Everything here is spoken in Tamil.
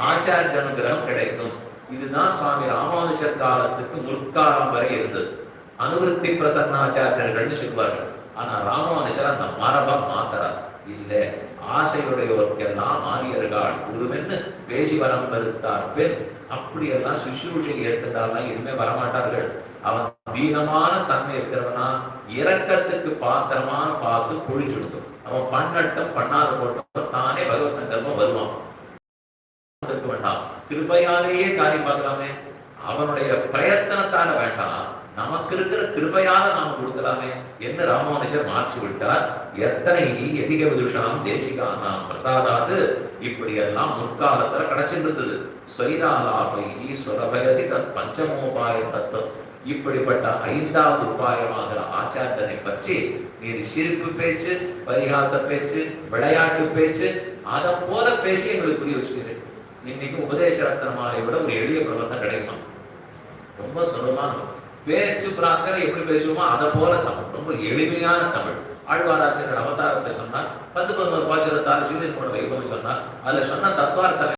ஆச்சாரிய அனுகிரகம் கிடைக்கும். இதுதான் சுவாமி ராமானுஜர் காலத்துக்கு முற்காலம் வரை இருந்தது. அனுவருத்தி பிரசன்னாச்சாரியர்கள்னு சொல்வார்கள். ஆனா ராமானுஜர் அந்த மரபம் மாத்திரார். இல்ல, ஆசையுடையோருக்கெல்லாம் ஆரியர்கள் குருவென்னு பேசி வரம் மறுத்தார் பெண். அப்படியெல்லாம் சுஷ்ரூஷை ஏற்கனலாம் இனிமே வரமாட்டார்கள். அவன் தீனமான தன்மை இருக்கிறவனா, இரக்கத்துக்கு பாத்திரமான பார்த்து பொழிச்சுடுத்தும். அவன் பண்ணட்டும் பண்ணாத போட்டும் தானே பகவத் சங்கல்பம் வருவான். வேண்டாம், கிருபையாலேயே காரியம் பார்க்கலாமே, அவனுடைய பிரயத்தனத்தால வேண்டாம், நமக்கு இருக்கிற கிருபையால நாம கொடுக்கலாமே என்று ராமானுஜர் மாற்றி விட்டார். எத்தனை எதிக விதுஷாம் தேசிகானாம் பிரசாதாது இப்படி எல்லாம் முற்காலத்துல கிடைச்சிருந்தது. ஸ்வைராலாபை சுரபயசி தத் பஞ்சமோபாய தத்துவம். இப்படிப்பட்ட 5வது உபாயமாகிற ஆச்சாரியனை பற்றி நீர் சிரிப்பு பேச்சு, பரிகாச பேச்சு, விளையாட்டு பேச்சு அதை போல பேசி எங்களுக்கு புரிய வச்சுக்கிறேன். இன்னைக்கு உபதேச ரத்னமாலை விட ஒரு எளிய பிரபந்தம் கிடைக்குமா? ரொம்ப சுலபமான பேச்சு பிரார்த்தனை எப்படி பேசுவோமோ அதை போல தமிழ், ரொம்ப எளிமையான தமிழ். ஆழ்வாராச்சரியர் அவதாரத்தை சொன்னார், 10-11 பாசுரத்தால் சீரியன் வைபவம் சொன்னார். அதுல சொன்ன தத்துவார்த்தம்